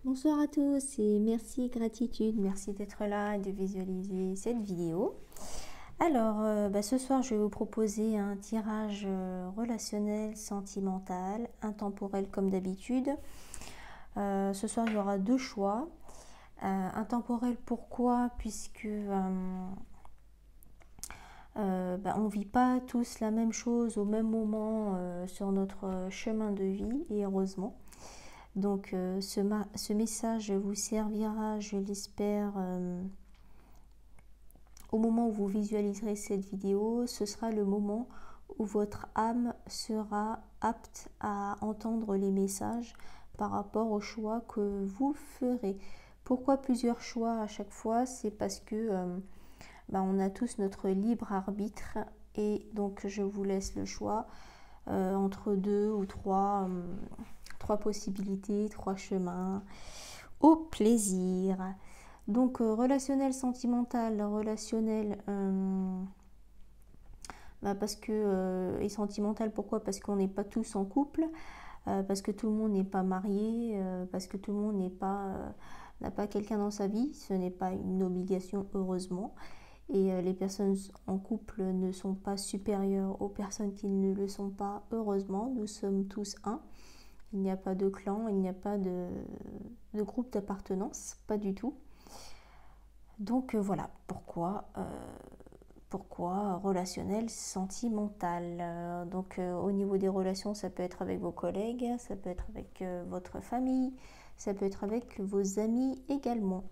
Bonsoir à tous et merci, gratitude, merci d'être là et de visualiser cette vidéo. Alors, ce soir, je vais vous proposer un tirage relationnel, sentimental, intemporel comme d'habitude. Ce soir, il y aura deux choix. Intemporel, pourquoi? Puisque on ne vit pas tous la même chose au même moment sur notre chemin de vie, et heureusement. Donc ce message vous servira, je l'espère, au moment où vous visualiserez cette vidéo. Ce sera le moment où votre âme sera apte à entendre les messages par rapport au choix que vous ferez. Pourquoi plusieurs choix à chaque fois? C'est parce que on a tous notre libre arbitre, et donc je vous laisse le choix entre deux ou trois possibilités, trois chemins, au plaisir. Donc relationnel, sentimental, relationnel, parce que et sentimental, pourquoi? Parce qu'on n'est pas tous en couple, parce que tout le monde n'est pas marié, parce que tout le monde n'a pas quelqu'un dans sa vie. Ce n'est pas une obligation, heureusement. Et les personnes en couple ne sont pas supérieures aux personnes qui ne le sont pas, heureusement. Nous sommes tous un. Il n'y a pas de clan, il n'y a pas de groupe d'appartenance, pas du tout. Donc voilà pourquoi relationnel, sentimental. Donc au niveau des relations, ça peut être avec vos collègues, ça peut être avec votre famille, ça peut être avec vos amis également.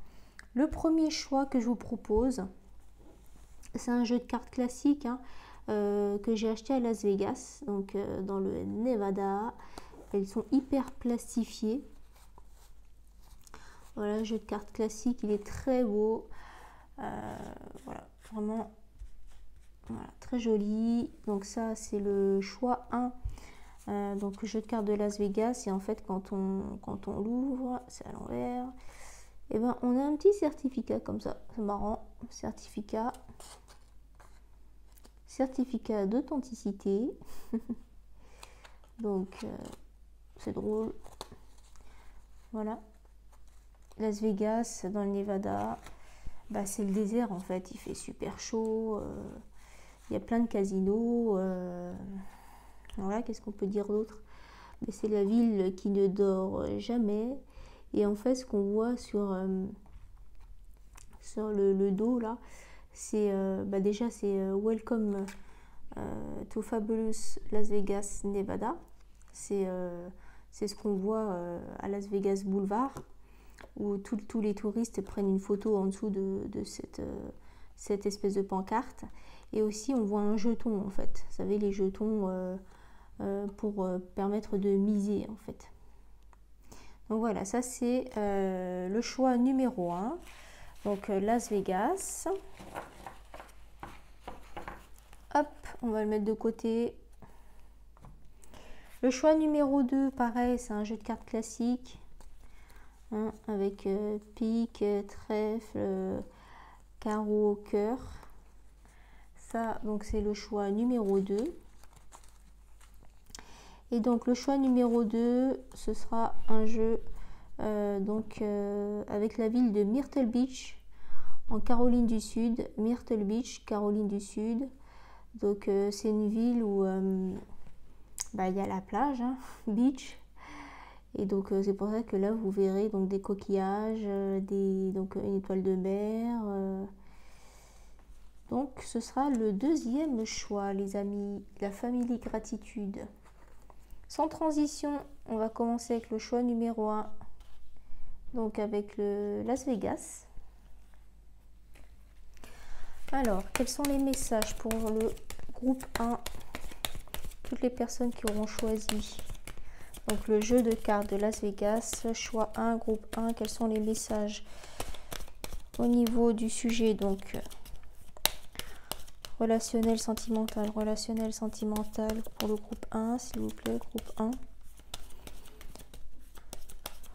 Le premier choix que je vous propose, c'est un jeu de cartes classique que j'ai acheté à Las Vegas, donc dans le Nevada. Elles sont hyper plastifiées. Voilà, jeu de cartes classique, il est très beau. Voilà, vraiment voilà, très joli. Donc ça, c'est le choix 1. Donc jeu de cartes de Las Vegas. Et en fait, quand on l'ouvre, c'est à l'envers. Et on a un petit certificat comme ça. C'est marrant. Certificat d'authenticité. Donc c'est drôle. Voilà. Las Vegas, dans le Nevada. C'est le désert en fait. Il fait super chaud. Il y a plein de casinos. Voilà, qu'est-ce qu'on peut dire d'autre? C'est la ville qui ne dort jamais. Et en fait, ce qu'on voit sur le dos là, c'est déjà c'est Welcome to Fabulous Las Vegas, Nevada. C'est ce qu'on voit à Las Vegas Boulevard, où tous les touristes prennent une photo en dessous de cette espèce de pancarte. Et aussi, on voit un jeton, en fait. Vous savez, les jetons pour permettre de miser, en fait. Donc voilà, ça c'est le choix numéro 1. Donc Las Vegas. Hop, on va le mettre de côté. Le choix numéro 2, pareil, c'est un jeu de cartes classique. Avec pique, trèfle, carreau, cœur. Ça, donc c'est le choix numéro 2. Et donc le choix numéro 2, ce sera un jeu avec la ville de Myrtle Beach, en Caroline du Sud. Myrtle Beach, Caroline du Sud. Donc c'est une ville où il y a la plage, beach. Et donc c'est pour ça que là vous verrez donc des coquillages, donc une étoile de mer. Donc ce sera le deuxième choix, les amis, la famille gratitude. Sans transition, on va commencer avec le choix numéro 1, donc avec le Las Vegas. Alors, quels sont les messages pour le groupe 1? Toutes les personnes qui auront choisi donc le jeu de cartes de Las Vegas, choix 1, groupe 1, quels sont les messages au niveau du sujet? Donc relationnel, sentimental pour le groupe 1, s'il vous plaît, groupe 1.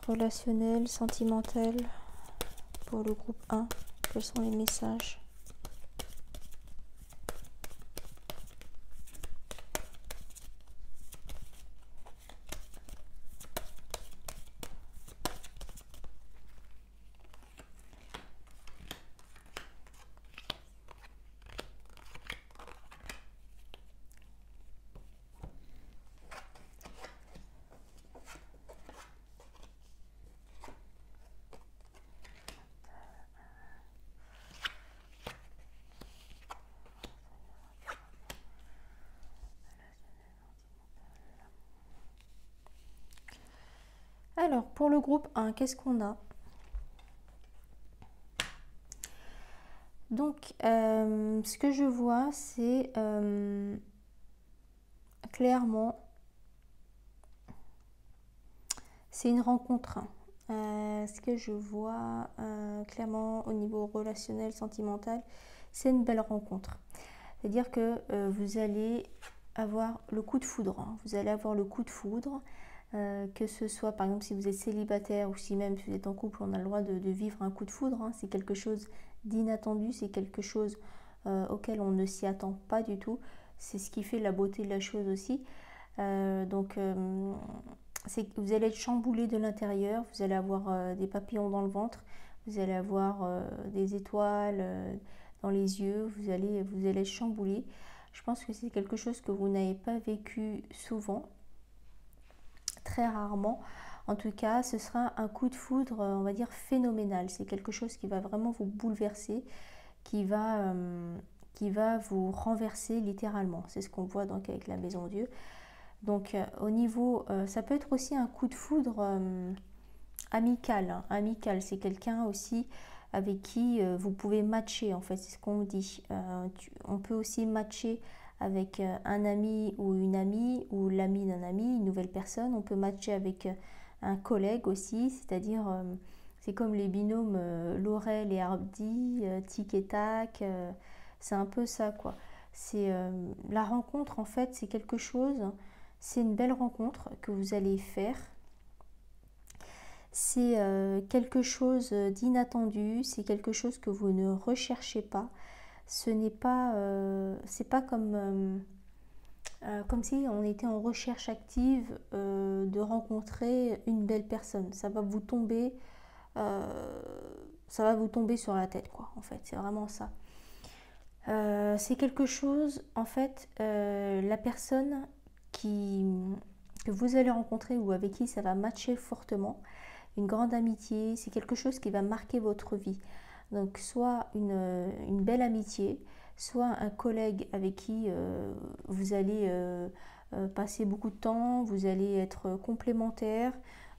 Relationnel, sentimental pour le groupe 1, quels sont les messages? Alors, pour le groupe 1, qu'est-ce qu'on a? Donc, ce que je vois, c'est clairement, c'est une rencontre. Ce que je vois clairement au niveau relationnel, sentimental, c'est une belle rencontre. C'est-à-dire que vous allez avoir le coup de foudre. Hein. Vous allez avoir le coup de foudre, que ce soit par exemple si vous êtes célibataire ou si même si vous êtes en couple, on a le droit de vivre un coup de foudre. Hein. C'est quelque chose d'inattendu, c'est quelque chose auquel on ne s'y attend pas du tout. C'est ce qui fait la beauté de la chose aussi. Donc, vous allez être chamboulé de l'intérieur, vous allez avoir des papillons dans le ventre, vous allez avoir des étoiles dans les yeux, vous allez être chamboulé. Je pense que c'est quelque chose que vous n'avez pas vécu souvent, très rarement. En tout cas, ce sera un coup de foudre, on va dire, phénoménal. C'est quelque chose qui va vraiment vous bouleverser, qui va vous renverser littéralement. C'est ce qu'on voit donc avec la Maison Dieu. Donc au niveau, ça peut être aussi un coup de foudre amical. Hein. Amical, c'est quelqu'un aussi avec qui vous pouvez matcher, en fait, c'est ce qu'on dit. On peut aussi matcher avec un ami ou une amie, ou l'ami d'un ami, une nouvelle personne. On peut matcher avec un collègue aussi, c'est-à-dire, c'est comme les binômes Laurel et Hardy, tic et tac, c'est un peu ça, quoi. C'est la rencontre, en fait, c'est quelque chose, c'est une belle rencontre que vous allez faire. C'est quelque chose d'inattendu, c'est quelque chose que vous ne recherchez pas. Ce n'est pas, c'est pas comme si on était en recherche active de rencontrer une belle personne. Ça va vous tomber sur la tête, quoi. En fait, c'est vraiment ça. C'est quelque chose, en fait, la personne que vous allez rencontrer ou avec qui ça va matcher fortement, une grande amitié, c'est quelque chose qui va marquer votre vie. Donc soit une belle amitié, soit un collègue avec qui vous allez passer beaucoup de temps, vous allez être complémentaires,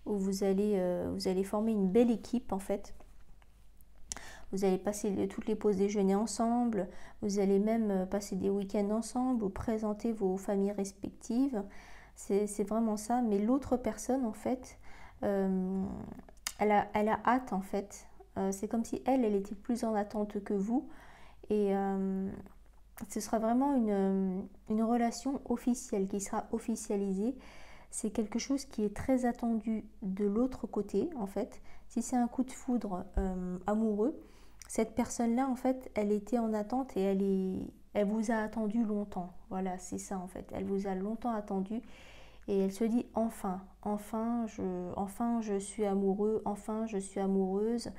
ou vous allez former une belle équipe en fait. Vous allez passer toutes les pauses déjeuner ensemble, vous allez même passer des week-ends ensemble ou présenter vos familles respectives. C'est vraiment ça. Mais l'autre personne, en fait, elle a hâte, en fait. C'est comme si elle était plus en attente que vous. Et ce sera vraiment une relation officielle qui sera officialisée. C'est quelque chose qui est très attendu de l'autre côté, en fait. Si c'est un coup de foudre amoureux, cette personne-là, en fait, elle était en attente et elle vous a attendu longtemps. Voilà, c'est ça, en fait. Elle vous a longtemps attendu et elle se dit enfin je suis amoureux, enfin je suis amoureuse.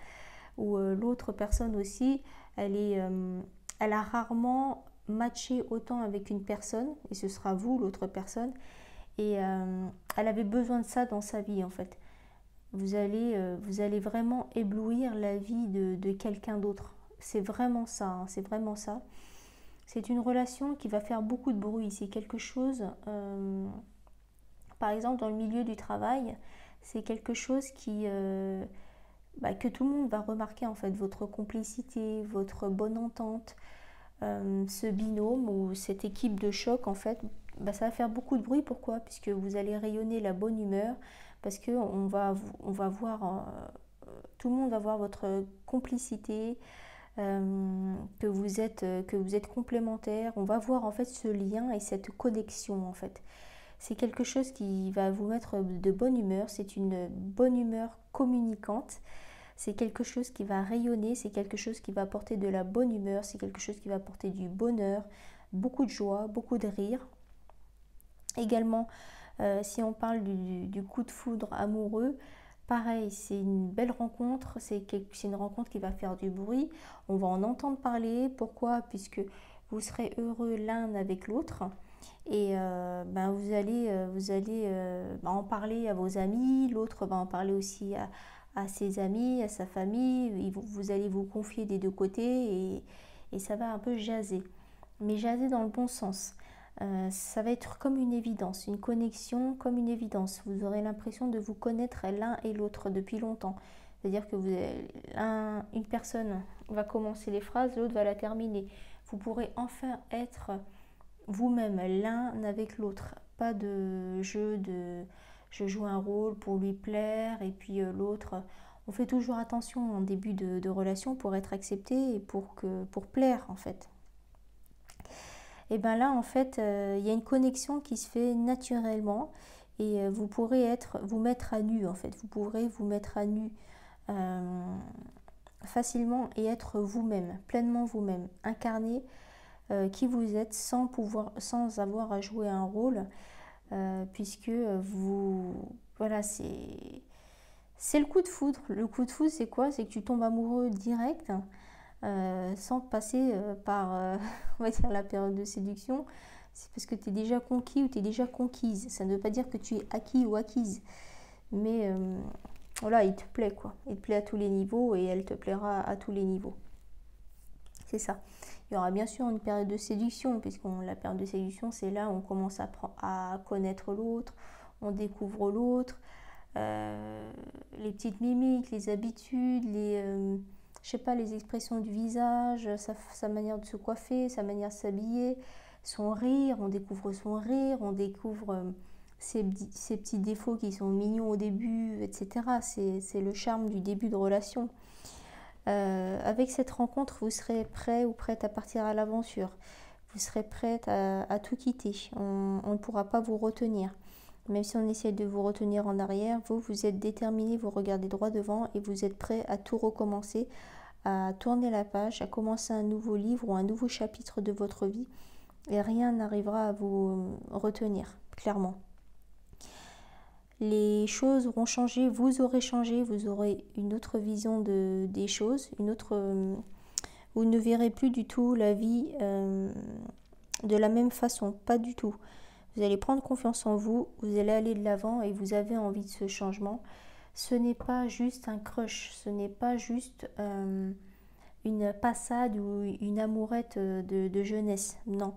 Ou l'autre personne aussi, elle a rarement matché autant avec une personne, et ce sera vous, l'autre personne, et elle avait besoin de ça dans sa vie, en fait. Vous allez vraiment éblouir la vie de quelqu'un d'autre. C'est vraiment ça, hein, c'est vraiment ça. C'est une relation qui va faire beaucoup de bruit. C'est quelque chose, par exemple dans le milieu du travail, c'est quelque chose que tout le monde va remarquer en fait. Votre complicité, votre bonne entente, ce binôme ou cette équipe de choc en fait, ça va faire beaucoup de bruit. Pourquoi? Puisque vous allez rayonner la bonne humeur, parce que on va voir, tout le monde va voir votre complicité, que vous êtes complémentaires. On va voir en fait ce lien et cette connexion en fait. C'est quelque chose qui va vous mettre de bonne humeur. C'est une bonne humeur communicante. C'est quelque chose qui va rayonner. C'est quelque chose qui va apporter de la bonne humeur. C'est quelque chose qui va apporter du bonheur, beaucoup de joie, beaucoup de rire. Également, si on parle du coup de foudre amoureux, pareil, c'est une belle rencontre, c'est une rencontre qui va faire du bruit, on va en entendre parler. Pourquoi? Puisque vous serez heureux l'un avec l'autre et vous allez en parler à vos amis, l'autre va en parler aussi à ses amis, à sa famille, vous allez vous confier des deux côtés et ça va un peu jaser, mais jaser dans le bon sens. Ça va être comme une évidence, une connexion comme une évidence. Vous aurez l'impression de vous connaître l'un et l'autre depuis longtemps. C'est-à-dire que une personne va commencer les phrases, l'autre va la terminer. Vous pourrez enfin être vous-même, l'un avec l'autre. Pas de jeu de je joue un rôle pour lui plaire et puis l'autre. On fait toujours attention en début de relation pour être accepté et pour plaire en fait. Et bien là, en fait, il y a une connexion qui se fait naturellement et vous pourrez vous mettre à nu, en fait. Vous pourrez vous mettre à nu facilement et être vous-même, pleinement vous-même, incarner qui vous êtes sans avoir à jouer un rôle, puisque voilà, c'est le coup de foudre. Le coup de foudre, c'est quoi? C'est que tu tombes amoureux direct. Sans passer par on va dire la période de séduction, c'est parce que tu es déjà conquis ou tu es déjà conquise. Ça ne veut pas dire que tu es acquis ou acquise, mais voilà, il te plaît quoi. Il te plaît à tous les niveaux et elle te plaira à tous les niveaux. C'est ça. Il y aura bien sûr une période de séduction, la période de séduction, c'est là où on commence à connaître l'autre, on découvre l'autre, les petites mimiques, les habitudes, je sais pas, les expressions du visage, sa manière de se coiffer, sa manière de s'habiller, son rire, on découvre son rire, on découvre ses petits défauts qui sont mignons au début, etc. C'est le charme du début de relation. Avec cette rencontre, vous serez prêt ou prête à partir à l'aventure. Vous serez prête à tout quitter. On ne pourra pas vous retenir. Même si on essaie de vous retenir en arrière, vous êtes déterminé, vous regardez droit devant et vous êtes prêt à tout recommencer, à tourner la page, à commencer un nouveau livre ou un nouveau chapitre de votre vie. Et rien n'arrivera à vous retenir, clairement. Les choses auront changé, vous aurez changé, vous aurez une autre vision des choses, vous ne verrez plus du tout la vie de la même façon, pas du tout. Vous allez prendre confiance en vous, vous allez aller de l'avant et vous avez envie de ce changement. Ce n'est pas juste un crush, ce n'est pas juste une passade ou une amourette de jeunesse, non.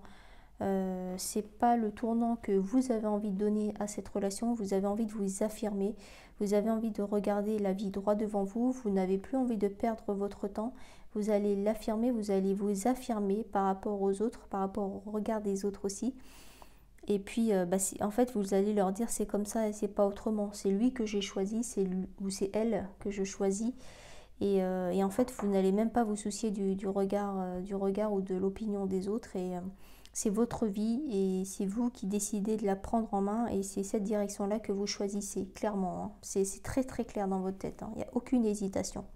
C'est pas le tournant que vous avez envie de donner à cette relation, vous avez envie de vous affirmer, vous avez envie de regarder la vie droit devant vous, vous n'avez plus envie de perdre votre temps, vous allez l'affirmer, vous allez vous affirmer par rapport aux autres, par rapport au regard des autres aussi. Et puis, en fait, vous allez leur dire c'est comme ça et c'est pas autrement. C'est lui que j'ai choisi, ou c'est elle que je choisis. Et en fait, vous n'allez même pas vous soucier du regard ou de l'opinion des autres. Et c'est votre vie et c'est vous qui décidez de la prendre en main. Et c'est cette direction-là que vous choisissez, clairement. Hein. C'est très très clair dans votre tête. Hein. Il n'y a aucune hésitation.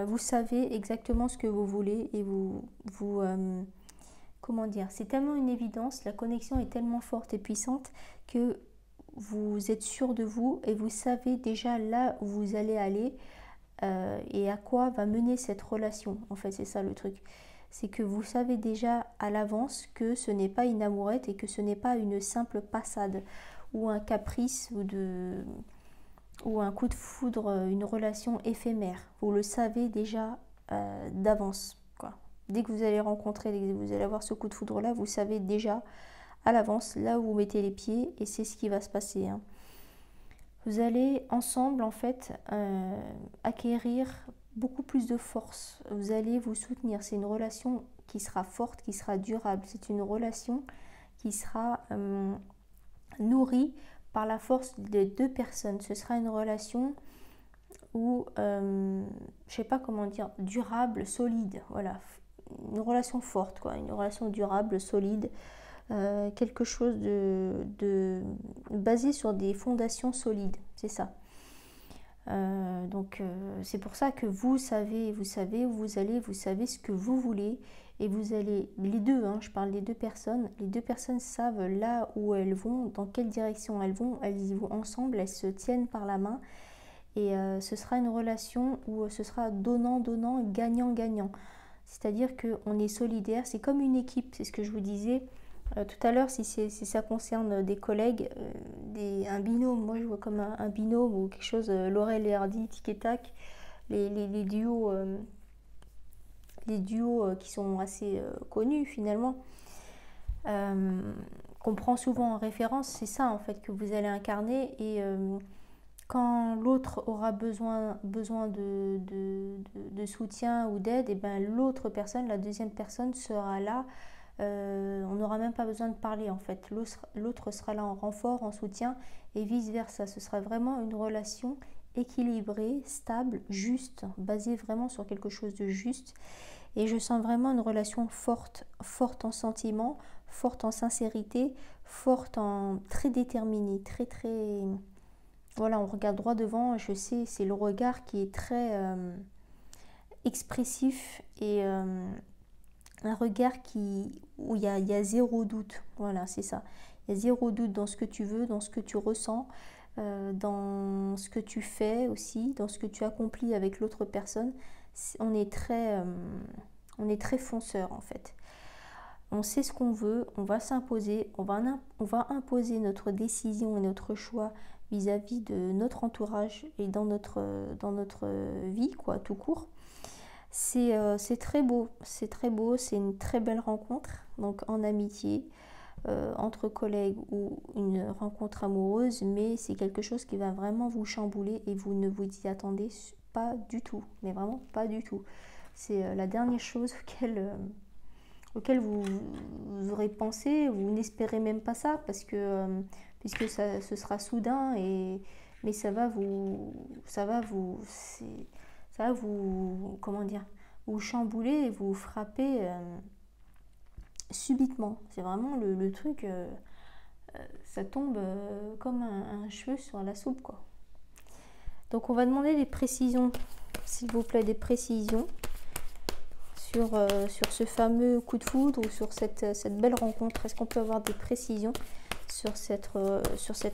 Vous savez exactement ce que vous voulez et c'est tellement une évidence, la connexion est tellement forte et puissante que vous êtes sûr de vous et vous savez déjà là où vous allez aller et à quoi va mener cette relation. En fait, c'est ça le truc. C'est que vous savez déjà à l'avance que ce n'est pas une amourette et que ce n'est pas une simple passade ou un caprice ou un coup de foudre, une relation éphémère. Vous le savez déjà d'avance. Dès que vous allez rencontrer, dès que vous allez avoir ce coup de foudre-là, vous savez déjà à l'avance là où vous mettez les pieds et c'est ce qui va se passer. Hein. Vous allez ensemble, en fait, acquérir beaucoup plus de force. Vous allez vous soutenir. C'est une relation qui sera forte, qui sera durable. C'est une relation qui sera nourrie par la force des deux personnes. Ce sera une relation où, je sais pas comment dire, durable, solide, voilà. Une relation forte, quoi, une relation durable, solide, quelque chose de basé sur des fondations solides, c'est ça. Donc c'est pour ça que vous savez où vous allez, vous savez ce que vous voulez et vous allez, les deux, hein, je parle des deux personnes, les deux personnes savent là où elles vont, dans quelle direction elles y vont ensemble, elles se tiennent par la main et ce sera une relation où ce sera donnant, gagnant. C'est-à-dire qu'on est solidaire, c'est comme une équipe, c'est ce que je vous disais tout à l'heure, si ça concerne des collègues, un binôme, moi je vois comme un binôme ou quelque chose, Laurel et Hardy, tic et tac, les duos les duos qui sont assez connus finalement, qu'on prend souvent en référence, c'est ça en fait que vous allez incarner. Et quand l'autre aura besoin de soutien ou d'aide, et ben l'autre personne, la deuxième personne sera là. On n'aura même pas besoin de parler en fait. L'autre sera là en renfort, en soutien et vice versa. Ce sera vraiment une relation équilibrée, stable, juste, basée vraiment sur quelque chose de juste. Et je sens vraiment une relation forte, forte en sentiment, forte en sincérité, forte en très déterminée, très très... Voilà, on regarde droit devant, je sais, c'est le regard qui est très expressif et un regard où il y a zéro doute. Voilà, c'est ça. Il y a zéro doute dans ce que tu veux, dans ce que tu ressens, dans ce que tu fais aussi, dans ce que tu accomplis avec l'autre personne. On est très fonceur en fait. On sait ce qu'on veut, on va s'imposer, on va imposer notre décision et notre choix vis-à-vis de notre entourage et dans notre vie, quoi, tout court. C'est très beau, c'est une très belle rencontre, donc en amitié, entre collègues ou une rencontre amoureuse, mais c'est quelque chose qui va vraiment vous chambouler et vous ne vous y attendez pas du tout, mais vraiment pas du tout. C'est la dernière chose auquel vous aurez pensé, vous n'espérez même pas ça, parce que puisque ce sera soudain, mais ça va vous, comment dire, vous chambouler et vous frapper subitement. C'est vraiment le truc, ça tombe comme un cheveu sur la soupe, quoi. Donc on va demander des précisions, s'il vous plaît, des précisions sur ce fameux coup de foudre ou sur cette belle rencontre. Est-ce qu'on peut avoir des précisions sur cette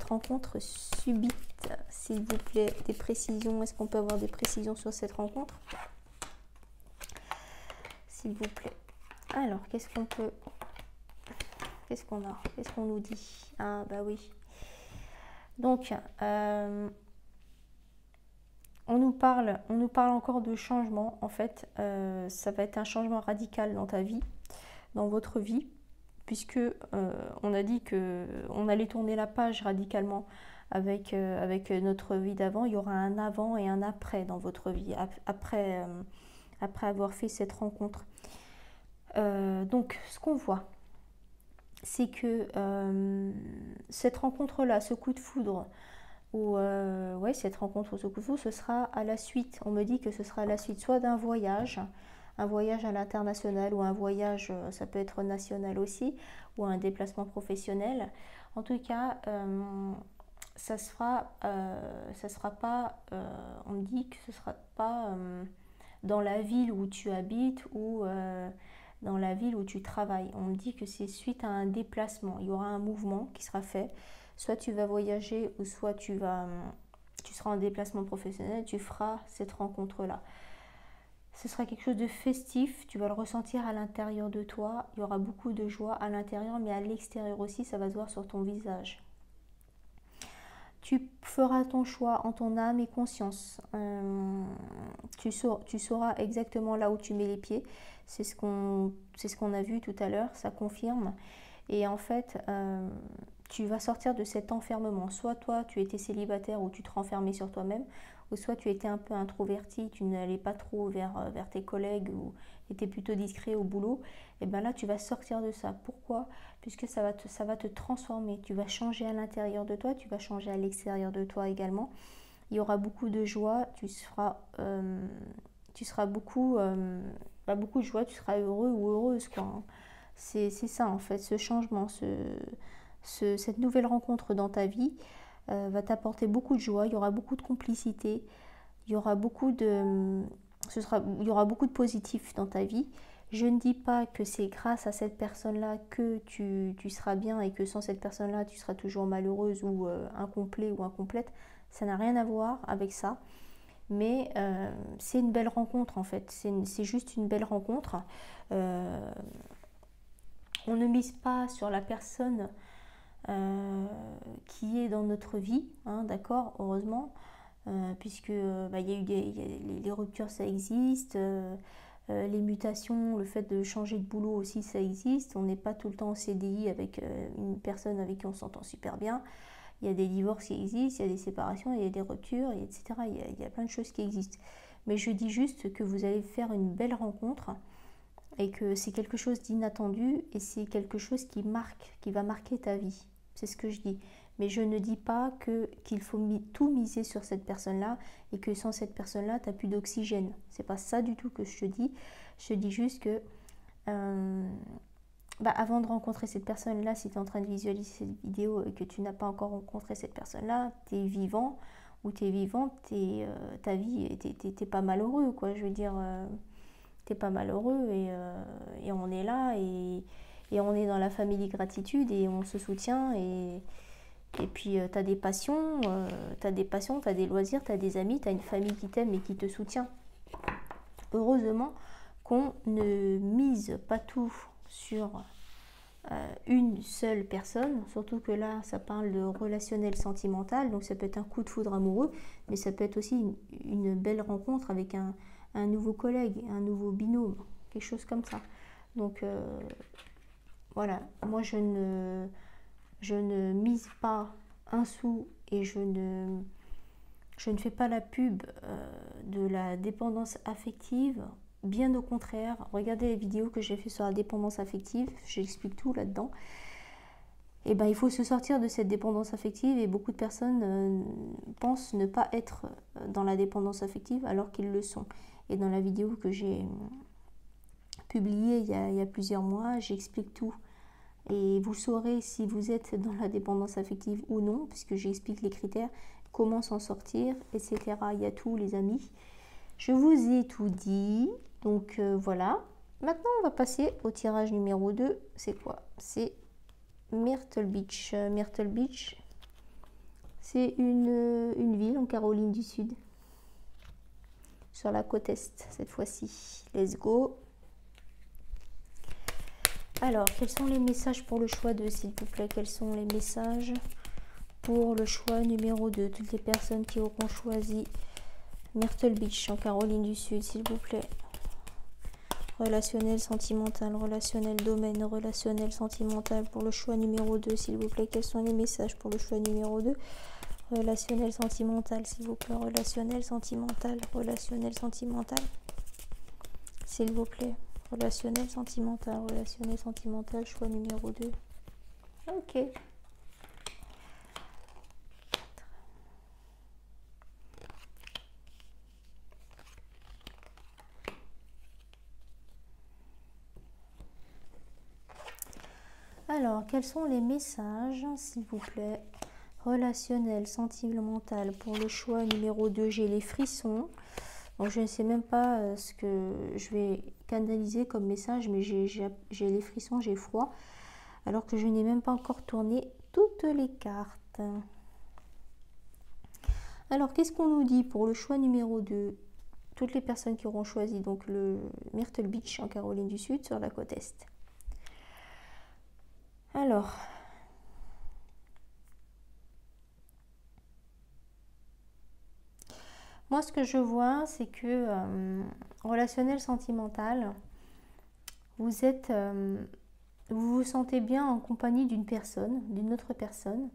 rencontre subite, s'il vous plaît, des précisions? Est-ce qu'on peut avoir des précisions sur cette rencontre, s'il vous plaît? Alors, qu'est-ce qu'on a? Qu'est-ce qu'on nous dit? Ah, bah oui. Donc, on nous parle encore de changement. En fait, ça va être un changement radical dans ta vie, dans votre vie, puisque on a dit qu'on allait tourner la page radicalement avec notre vie d'avant. Il y aura un avant et un après dans votre vie, après avoir fait cette rencontre. Donc, ce qu'on voit, c'est que cette rencontre-là, ce coup de foudre, ou cette rencontre ou ce coup de foudre, ce sera à la suite. On me dit que ce sera à la suite soit d'un voyage, un voyage à l'international, ou un voyage, ça peut être national aussi, ou un déplacement professionnel. En tout cas, ça sera pas, on me dit que ce sera pas dans la ville où tu habites ou dans la ville où tu travailles. On me dit que c'est suite à un déplacement. Il y aura un mouvement qui sera fait. Soit tu vas voyager ou soit tu seras en déplacement professionnel, tu feras cette rencontre-là. Ce sera quelque chose de festif, tu vas le ressentir à l'intérieur de toi. Il y aura beaucoup de joie à l'intérieur, mais à l'extérieur aussi, ça va se voir sur ton visage. Tu feras ton choix en ton âme et conscience. Tu sauras exactement là où tu mets les pieds. C'est ce qu'on a vu tout à l'heure, ça confirme. Et en fait, tu vas sortir de cet enfermement. Soit toi, tu étais célibataire ou tu te renfermais sur toi-même, ou soit tu étais un peu introverti, tu n'allais pas trop vers tes collègues ou étais plutôt discret au boulot. Et bien là, tu vas sortir de ça. Pourquoi? Puisque ça va te transformer. Tu vas changer à l'intérieur de toi, tu vas changer à l'extérieur de toi également. Il y aura beaucoup de joie, tu seras beaucoup de joie, tu seras heureux ou heureuse, quoi, hein. C'est ça en fait, ce changement, cette nouvelle rencontre dans ta vie va t'apporter beaucoup de joie. Il y aura beaucoup de complicité, il y aura beaucoup de positif dans ta vie. Je ne dis pas que c'est grâce à cette personne-là que tu seras bien et que sans cette personne-là tu seras toujours malheureuse ou incomplet ou incomplète. Ça n'a rien à voir avec ça. Mais c'est une belle rencontre en fait, c'est juste une belle rencontre. On ne mise pas sur la personne qui est dans notre vie, hein, d'accord, heureusement, puisque y a eu les ruptures, ça existe, les mutations, le fait de changer de boulot aussi, ça existe. On n'est pas tout le temps en CDI avec une personne avec qui on s'entend super bien. Il y a des divorces qui existent, il y a des séparations, il y a des ruptures, etc. Il y a plein de choses qui existent. Mais je dis juste que vous allez faire une belle rencontre et que c'est quelque chose d'inattendu et c'est quelque chose qui va marquer ta vie. C'est ce que je dis. Mais je ne dis pas qu'il faut tout miser sur cette personne-là et que sans cette personne-là, tu n'as plus d'oxygène. C'est pas ça du tout que je te dis. Je dis juste que avant de rencontrer cette personne-là, si tu es en train de visualiser cette vidéo et que tu n'as pas encore rencontré cette personne-là, tu es vivant ou tu es vivante, ta vie, t'es pas malheureux, quoi. Je veux dire, t'es pas malheureux et on est là et on est dans la famille gratitude et on se soutient et puis tu as des passions, tu as des loisirs, tu as des amis, tu as une famille qui t'aime et qui te soutient. Heureusement qu'on ne mise pas tout sur une seule personne, surtout que là ça parle de relationnel sentimental, donc ça peut être un coup de foudre amoureux, mais ça peut être aussi une belle rencontre avec un nouveau collègue, un nouveau binôme, quelque chose comme ça. Donc voilà, moi je ne mise pas un sou et je ne fais pas la pub de la dépendance affective. Bien au contraire, regardez les vidéos que j'ai fait sur la dépendance affective, j'explique tout là-dedans. Et il faut se sortir de cette dépendance affective et beaucoup de personnes pensent ne pas être dans la dépendance affective alors qu'ils le sont. Et dans la vidéo que j'ai publiée il y a plusieurs mois, j'explique tout. Et vous saurez si vous êtes dans la dépendance affective ou non, puisque j'explique les critères, comment s'en sortir, etc. Il y a tout, les amis. Je vous ai tout dit. Donc voilà. Maintenant, on va passer au tirage numéro 2. C'est quoi? C'est Myrtle Beach. Myrtle Beach, c'est une ville en Caroline du Sud. Sur la côte Est, cette fois-ci. Let's go. Alors, quels sont les messages pour le choix 2, s'il vous plaît? Quels sont les messages pour le choix numéro 2? Toutes les personnes qui auront choisi Myrtle Beach en Caroline du Sud, s'il vous plaît. Relationnel, sentimental, relationnel, domaine, relationnel, sentimental pour le choix numéro 2, s'il vous plaît. Quels sont les messages pour le choix numéro 2? Relationnel, sentimental, s'il vous plaît. Relationnel, sentimental, s'il vous plaît. Relationnel, sentimental, choix numéro 2. Ok. Alors, quels sont les messages, s'il vous plaît? Relationnel, sentimental, pour le choix numéro 2, j'ai les frissons. Donc, je ne sais même pas ce que je vais canaliser comme message, mais j'ai les frissons, j'ai froid, alors que je n'ai même pas encore tourné toutes les cartes. Alors, qu'est-ce qu'on nous dit pour le choix numéro 2? Toutes les personnes qui auront choisi donc le Myrtle Beach en Caroline du Sud sur la côte Est. Alors, moi ce que je vois, c'est que relationnel sentimental, vous vous sentez bien en compagnie d'une personne, d'une autre personne.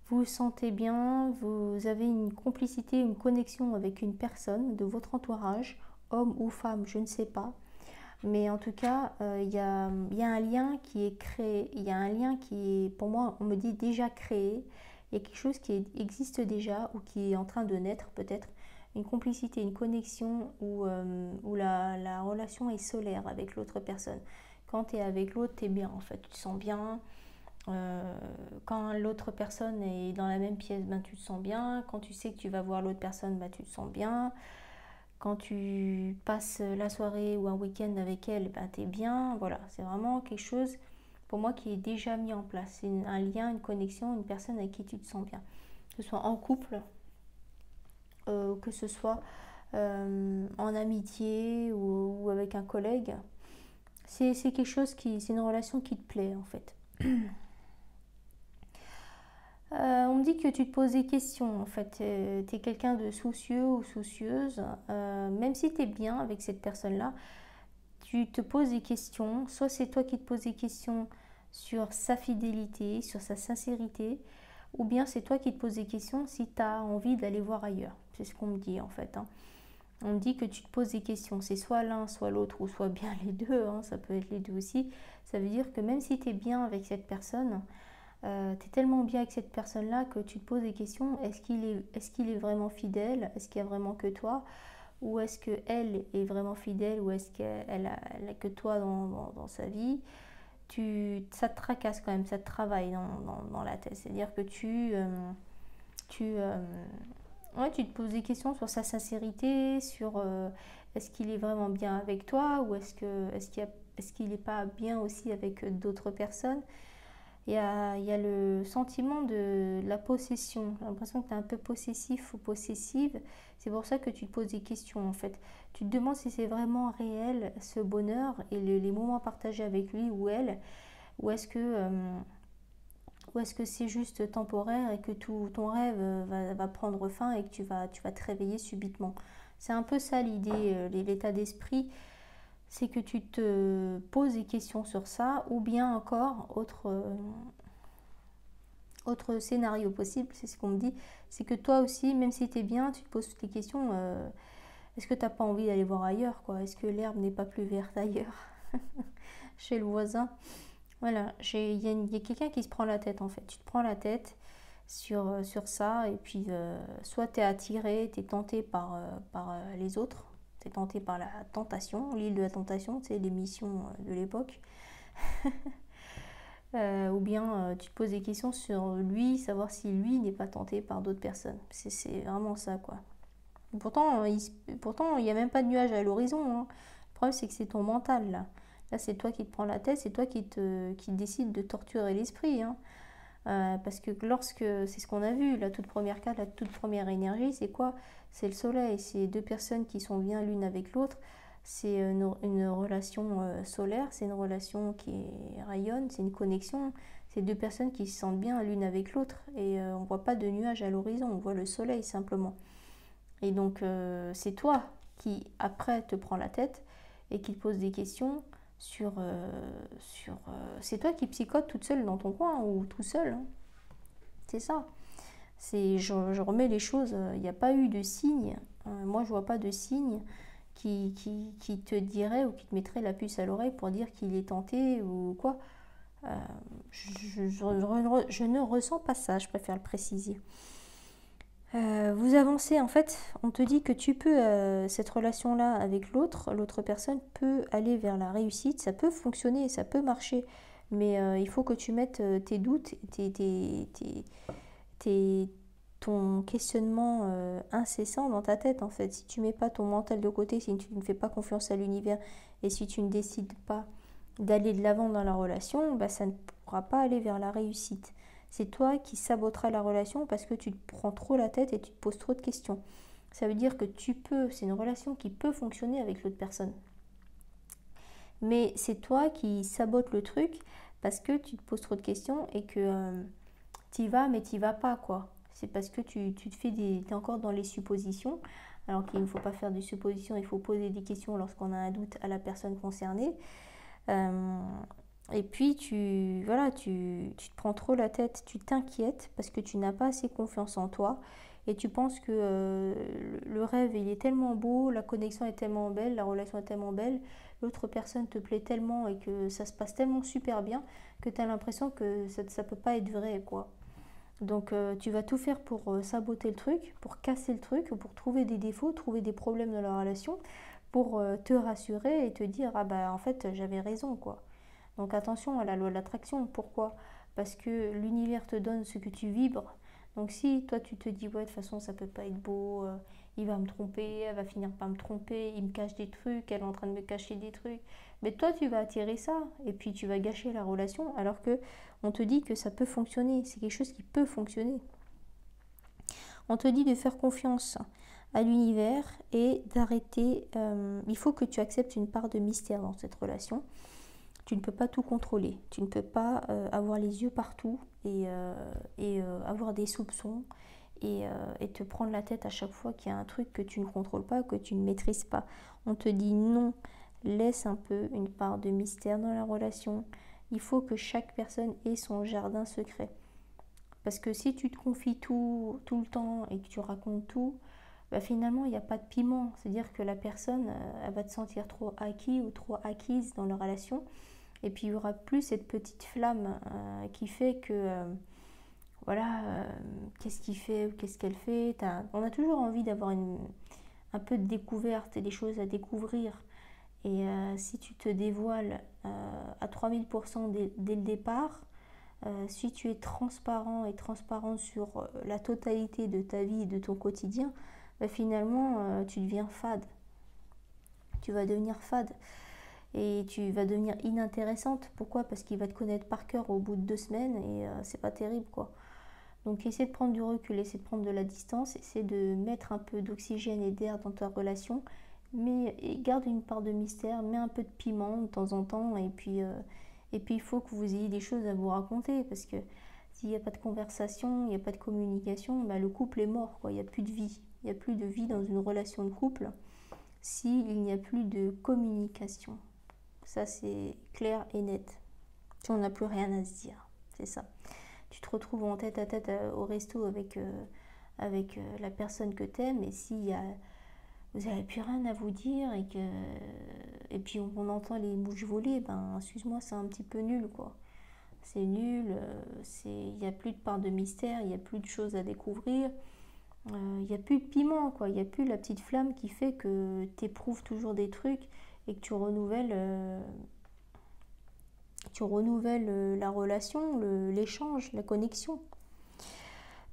Vous vous sentez bien, vous avez une complicité, une connexion avec une personne de votre entourage, homme ou femme, je ne sais pas. Mais en tout cas, il y a un lien qui est créé, il y a un lien qui est, pour moi, on me dit déjà créé. Il y a quelque chose qui existe déjà ou qui est en train de naître peut-être. Une complicité, une connexion où la relation est solaire avec l'autre personne. Quand tu es avec l'autre, tu es bien en fait, tu te sens bien. Quand l'autre personne est dans la même pièce, tu te sens bien. Quand tu sais que tu vas voir l'autre personne, tu te sens bien. Quand tu passes la soirée ou un week-end avec elle, tu es bien. Voilà, c'est vraiment quelque chose pour moi qui est déjà mis en place. C'est un lien, une connexion, une personne avec qui tu te sens bien. Que ce soit en couple, que ce soit en amitié ou avec un collègue. C'est quelque chose c'est une relation qui te plaît en fait. On me dit que tu te poses des questions en fait, tu es quelqu'un de soucieux ou soucieuse, même si tu es bien avec cette personne-là, tu te poses des questions, soit c'est toi qui te poses des questions sur sa fidélité, sur sa sincérité, ou bien c'est toi qui te poses des questions si tu as envie d'aller voir ailleurs. C'est ce qu'on me dit en fait. On me dit que tu te poses des questions, c'est soit l'un, soit l'autre, ou soit bien les deux, ça peut être les deux aussi. Ça veut dire que même si tu es bien avec cette personne, tu es tellement bien avec cette personne-là que tu te poses des questions, est-ce qu'il est vraiment fidèle? Est-ce qu'il y a vraiment que toi? Ou est-ce qu'elle est vraiment fidèle? Ou est-ce qu'elle a que toi dans sa vie? Ça te tracasse quand même, ça te travaille dans la tête. C'est-à-dire que ouais, tu te poses des questions sur sa sincérité, sur est-ce qu'il est vraiment bien avec toi ou est-ce qu'il n'est pas bien aussi avec d'autres personnes. Il y a le sentiment de la possession. J'ai l'impression que tu es un peu possessif ou possessive. C'est pour ça que tu te poses des questions en fait. Tu te demandes si c'est vraiment réel ce bonheur et les moments partagés avec lui ou elle, ou est-ce que c'est juste temporaire et que tout ton rêve va prendre fin et que tu vas te réveiller subitement. C'est un peu ça l'idée, l'état d'esprit, c'est que tu te poses des questions sur ça, ou bien encore, autre scénario possible, c'est ce qu'on me dit, c'est que toi aussi, même si tu es bien, tu te poses des questions, est-ce que tu n'as pas envie d'aller voir ailleurs, quoi? Est-ce que l'herbe n'est pas plus verte ailleurs chez le voisin? Voilà, il y a quelqu'un qui se prend la tête en fait. Tu te prends la tête sur ça, et puis soit tu es attiré, tu es tenté par les autres, tu es tenté par la tentation, l'île de la tentation, c'est l'émission de l'époque. Ou bien tu te poses des questions sur lui, savoir si lui n'est pas tenté par d'autres personnes. C'est vraiment ça quoi. Pourtant, il n'y a même pas de nuage à l'horizon. Le problème, c'est que c'est ton mental là. Là, c'est toi qui te prends la tête, c'est toi qui décide de torturer l'esprit. Parce que c'est ce qu'on a vu, la toute première carte, la toute première énergie, c'est quoi? C'est le soleil, c'est deux personnes qui sont bien l'une avec l'autre. C'est une relation solaire, c'est une relation qui rayonne, c'est une connexion. C'est deux personnes qui se sentent bien l'une avec l'autre. Et on ne voit pas de nuages à l'horizon, on voit le soleil simplement. Et donc, c'est toi qui, après, te prends la tête et qui te pose des questions c'est toi qui psychote toute seule dans ton coin ou tout seul. C'est ça. Je remets les choses. Il n'y a pas eu de signe. Moi, je vois pas de signe qui te dirait ou qui te mettrait la puce à l'oreille pour dire qu'il est tenté ou quoi. Je ne ressens pas ça, je préfère le préciser. Vous avancez, en fait, on te dit que tu peux, cette relation-là avec l'autre personne peut aller vers la réussite, ça peut fonctionner, ça peut marcher, mais il faut que tu mettes tes doutes, ton questionnement incessant dans ta tête, en fait. Si tu mets pas ton mental de côté, si tu ne fais pas confiance à l'univers et si tu ne décides pas d'aller de l'avant dans la relation, bah, ça ne pourra pas aller vers la réussite. C'est toi qui saboteras la relation parce que tu te prends trop la tête et tu te poses trop de questions. Ça veut dire que c'est une relation qui peut fonctionner avec l'autre personne. Mais c'est toi qui sabotes le truc parce que tu te poses trop de questions et que tu y vas mais tu y vas pas quoi. C'est parce que tu te fais t'es encore dans les suppositions, alors qu'il ne faut pas faire des suppositions, il faut poser des questions lorsqu'on a un doute à la personne concernée. Et puis tu te prends trop la tête, tu t'inquiètes parce que tu n'as pas assez confiance en toi et tu penses que le rêve il est tellement beau, la connexion est tellement belle, la relation est tellement belle, l'autre personne te plaît tellement et que ça se passe tellement super bien que tu as l'impression que ça ne peut pas être vrai quoi. Donc tu vas tout faire pour saboter le truc, pour casser le truc, pour trouver des défauts, trouver des problèmes dans la relation, pour te rassurer et te dire ah bah en fait j'avais raison quoi. Donc attention à la loi de l'attraction. Pourquoi? Parce que l'univers te donne ce que tu vibres. Donc si toi tu te dis ouais de toute façon ça peut pas être beau, il va me tromper, elle va finir par me tromper, il me cache des trucs, elle est en train de me cacher des trucs. Mais toi tu vas attirer ça et puis tu vas gâcher la relation alors que on te dit que ça peut fonctionner, c'est quelque chose qui peut fonctionner. On te dit de faire confiance à l'univers et d'arrêter. Il faut que tu acceptes une part de mystère dans cette relation. Tu ne peux pas tout contrôler. Tu ne peux pas avoir les yeux partout et avoir des soupçons et te prendre la tête à chaque fois qu'il y a un truc que tu ne contrôles pas, que tu ne maîtrises pas. On te dit non, Laisse un peu une part de mystère dans la relation. Il faut que chaque personne ait son jardin secret. Parce que si tu te confies tout le temps et que tu racontes tout, bah finalement, il n'y a pas de piment. C'est-à-dire que la personne, elle va te sentir trop acquis ou trop acquise dans la relation. Et puis, il n'y aura plus cette petite flamme qui fait que, voilà, qu'est-ce qu'il fait ou qu'est-ce qu'elle fait. On a toujours envie d'avoir un peu de découverte et des choses à découvrir. Et si tu te dévoiles à 3000% dès le départ, si tu es transparent et transparent sur la totalité de ta vie et de ton quotidien, bah finalement, tu deviens fade. Tu vas devenir fade et tu vas devenir inintéressante. Pourquoi? Parce qu'il va te connaître par cœur au bout de 2 semaines et c'est pas terrible, quoi. Donc essaie de prendre du recul, essaie de prendre de la distance, essaie de mettre un peu d'oxygène et d'air dans ta relation, mais garde une part de mystère, mets un peu de piment de temps en temps et puis il faut que vous ayez des choses à vous raconter parce que s'il n'y a pas de conversation, il n'y a pas de communication, bah le couple est mort, quoi. Il n'y a plus de vie. Il n'y a plus de vie dans une relation de couple s'il n'y a plus de communication. Ça, c'est clair et net. Si on n'a plus rien à se dire, c'est ça. Tu te retrouves en tête à tête au resto avec la personne que tu aimes et si vous n'avez plus rien à vous dire et puis on entend les mouches voler, ben excuse-moi, c'est un petit peu nul, quoi. C'est nul, il n'y a plus de part de mystère, il n'y a plus de choses à découvrir, il n'y a plus de piment, quoi. Il n'y a plus la petite flamme qui fait que tu éprouves toujours des trucs et que tu renouvelles la relation, l'échange, la connexion.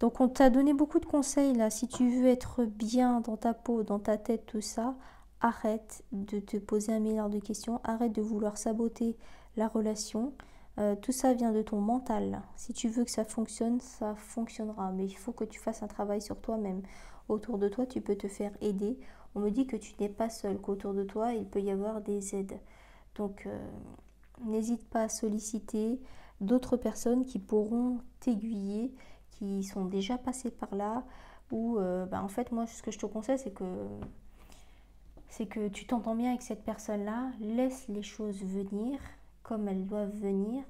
Donc on t'a donné beaucoup de conseils là. Si tu veux être bien dans ta peau, dans ta tête, tout ça, arrête de te poser un milliard de questions, arrête de vouloir saboter la relation. Tout ça vient de ton mental. Si tu veux que ça fonctionne, ça fonctionnera. Mais il faut que tu fasses un travail sur toi-même. Autour de toi, tu peux te faire aider. On me dit que tu n'es pas seul, qu'autour de toi, il peut y avoir des aides. Donc n'hésite pas à solliciter d'autres personnes qui pourront t'aiguiller, qui sont déjà passées par là. Ou en fait, moi, ce que je te conseille, c'est que tu t'entends bien avec cette personne-là. Laisse les choses venir comme elles doivent venir.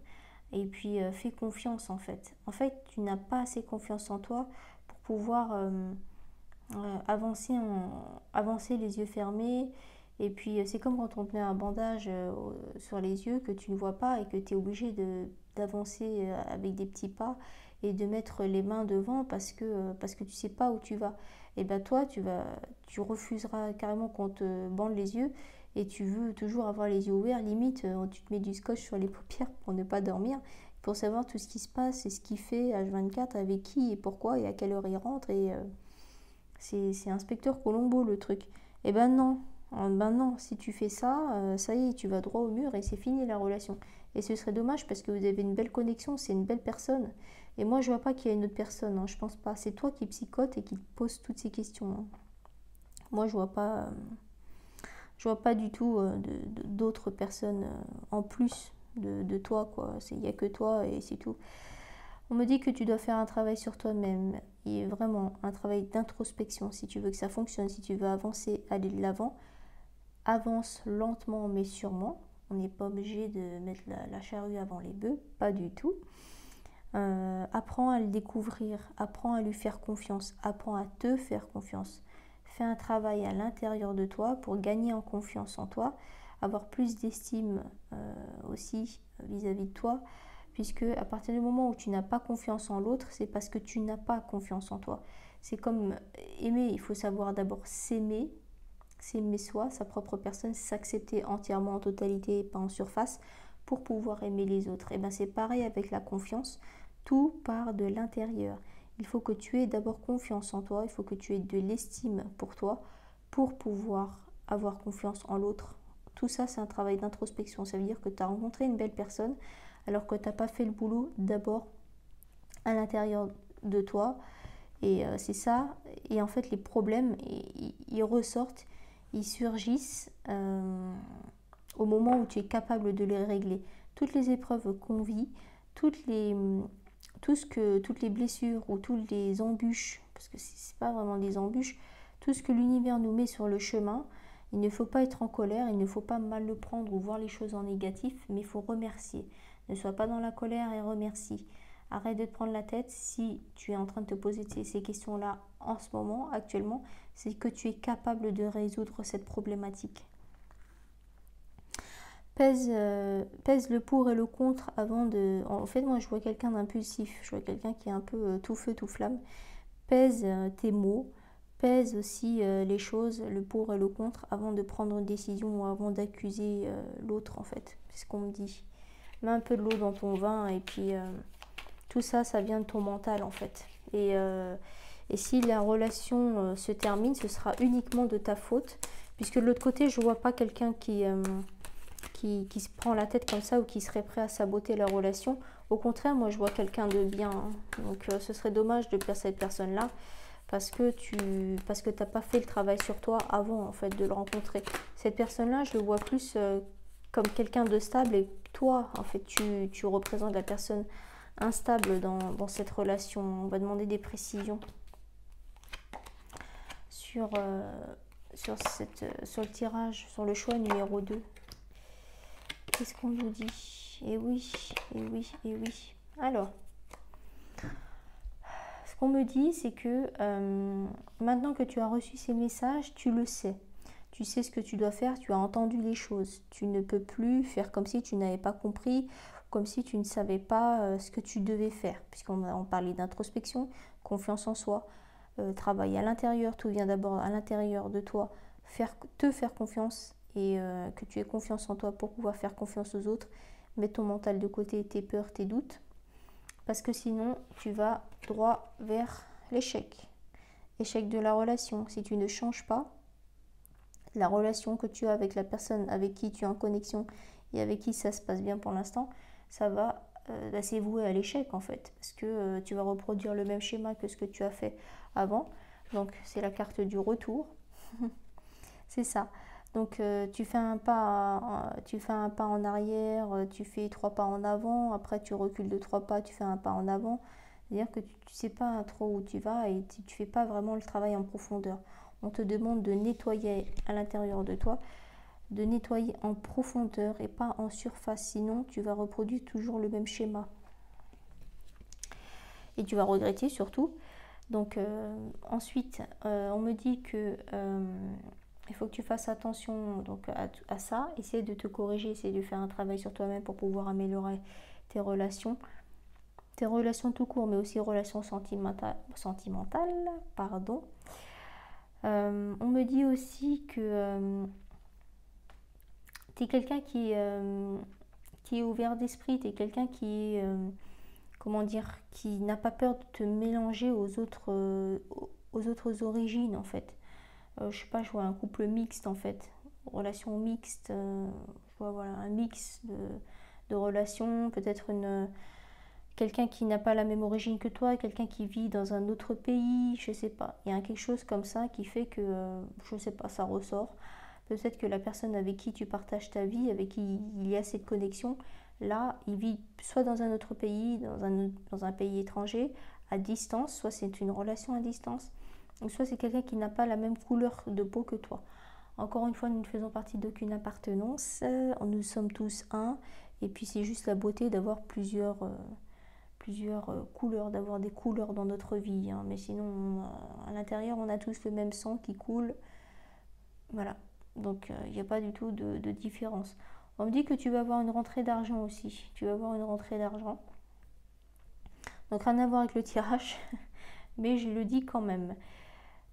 Et puis, fais confiance, en fait. En fait, tu n'as pas assez confiance en toi pour pouvoir avancer les yeux fermés. Et puis c'est comme quand on te met un bandage sur les yeux que tu ne vois pas et que tu es obligé d'avancer avec des petits pas et de mettre les mains devant parce que tu sais pas où tu vas. Et ben toi tu refuseras carrément qu'on te bande les yeux et tu veux toujours avoir les yeux ouverts, limite tu te mets du scotch sur les paupières pour ne pas dormir, pour savoir tout ce qui se passe et ce qu'il fait H24, avec qui et pourquoi et à quelle heure il rentre et c'est inspecteur Colombo le truc. Et ben non, si tu fais ça, ça y est, tu vas droit au mur et c'est fini la relation. Et ce serait dommage parce que vous avez une belle connexion, c'est une belle personne. Et moi, je vois pas qu'il y a une autre personne, hein, je pense pas. C'est toi qui psychote et qui te pose toutes ces questions, hein. Moi, je vois pas du tout d'autres personnes en plus de toi, quoi. Il n'y a que toi et c'est tout. On me dit que tu dois faire un travail sur toi-même, et vraiment un travail d'introspection si tu veux que ça fonctionne, si tu veux avancer, aller de l'avant. Avance lentement mais sûrement. On n'est pas obligé de mettre la charrue avant les bœufs, pas du tout. Apprends à le découvrir, apprends à lui faire confiance, apprends à te faire confiance. Fais un travail à l'intérieur de toi pour gagner en confiance en toi, avoir plus d'estime aussi vis-à-vis de toi, puisque à partir du moment où tu n'as pas confiance en l'autre, c'est parce que tu n'as pas confiance en toi. C'est comme aimer, il faut savoir d'abord s'aimer soi, sa propre personne, s'accepter entièrement en totalité et pas en surface pour pouvoir aimer les autres. Et bien c'est pareil avec la confiance, tout part de l'intérieur. Il faut que tu aies d'abord confiance en toi, il faut que tu aies de l'estime pour toi pour pouvoir avoir confiance en l'autre. Tout ça, c'est un travail d'introspection. Ça veut dire que tu as rencontré une belle personne alors que tu n'as pas fait le boulot d'abord à l'intérieur de toi. Et c'est ça. Et en fait, les problèmes, ils ressortent, ils surgissent au moment où tu es capable de les régler. Toutes les épreuves qu'on vit, toutes les blessures ou toutes les embûches, parce que c'est pas vraiment des embûches, tout ce que l'univers nous met sur le chemin, Il ne faut pas être en colère, il ne faut pas mal le prendre ou voir les choses en négatif, mais il faut remercier. Ne sois pas dans la colère et remercie. Arrête de te prendre la tête. Si tu es en train de te poser ces questions-là en ce moment, actuellement, c'est que tu es capable de résoudre cette problématique. Pèse le pour et le contre avant de... En fait, moi, je vois quelqu'un d'impulsif. Je vois quelqu'un qui est un peu tout feu, tout flamme. Pèse tes mots. Pèse aussi les choses, le pour et le contre, avant de prendre une décision ou avant d'accuser l'autre, en fait. C'est ce qu'on me dit. Mets un peu de l'eau dans ton vin et puis tout ça, ça vient de ton mental, en fait. Et si la relation se termine, ce sera uniquement de ta faute. Puisque de l'autre côté, je ne vois pas quelqu'un qui se prend la tête comme ça ou qui serait prêt à saboter la relation. Au contraire, moi, je vois quelqu'un de bien. Donc, ce serait dommage de perdre cette personne-là parce que tu n'as pas fait le travail sur toi avant, en fait, de le rencontrer. Cette personne-là, je le vois plus comme quelqu'un de stable et toi, en fait, tu représentes la personne instable dans cette relation. On va demander des précisions sur le tirage, sur le choix numéro 2. Qu'est-ce qu'on nous dit? Eh oui, eh oui, eh oui. Alors, ce qu'on me dit, c'est que maintenant que tu as reçu ces messages, tu le sais. Tu sais ce que tu dois faire, tu as entendu les choses. Tu ne peux plus faire comme si tu n'avais pas compris, comme si tu ne savais pas ce que tu devais faire. Puisqu'on parlait d'introspection, confiance en soi, travail à l'intérieur, tout vient d'abord à l'intérieur de toi. Te faire confiance et que tu aies confiance en toi pour pouvoir faire confiance aux autres. Mets ton mental de côté, tes peurs, tes doutes. Parce que sinon, tu vas droit vers l'échec. Échec de la relation. Si tu ne changes pas, la relation que tu as avec la personne avec qui tu es en connexion et avec qui ça se passe bien pour l'instant, ça va c'est voué à l'échec en fait. Parce que tu vas reproduire le même schéma que ce que tu as fait avant. Donc c'est la carte du retour. C'est ça. Donc tu fais un pas en arrière, tu fais 3 pas en avant, après tu recules de 3 pas, tu fais un pas en avant. C'est-à-dire que tu ne sais pas trop où tu vas et tu ne fais pas vraiment le travail en profondeur. On te demande de nettoyer à l'intérieur de toi, de nettoyer en profondeur et pas en surface. Sinon, tu vas reproduire toujours le même schéma. Et tu vas regretter surtout. Donc ensuite, on me dit que il faut que tu fasses attention donc, à ça. Essaye de te corriger, essaye de faire un travail sur toi-même pour pouvoir améliorer tes relations. Tes relations tout court, mais aussi relations sentimentales. Pardon. On me dit aussi que tu es quelqu'un qui est ouvert d'esprit, tu es quelqu'un qui est, qui n'a pas peur de te mélanger aux autres origines en fait. Je sais pas, je vois un couple mixte en fait, relation mixte, je vois voilà, un mix de relations, peut-être quelqu'un qui n'a pas la même origine que toi, quelqu'un qui vit dans un autre pays, je sais pas. Il y a quelque chose comme ça qui fait que, je sais pas, ça ressort. Peut-être que la personne avec qui tu partages ta vie, avec qui il y a cette connexion, là, il vit soit dans un autre pays, dans un pays étranger, à distance, soit c'est une relation à distance, ou soit c'est quelqu'un qui n'a pas la même couleur de peau que toi. Encore une fois, nous ne faisons partie d'aucune appartenance, nous sommes tous un, et puis c'est juste la beauté d'avoir plusieurs couleurs, d'avoir des couleurs dans notre vie. Hein. Mais sinon, à l'intérieur, on a tous le même sang qui coule. Voilà. Donc, il n'y a pas du tout de différence. On me dit que tu vas avoir une rentrée d'argent aussi. Tu vas avoir une rentrée d'argent. Donc, rien à voir avec le tirage. Mais je le dis quand même.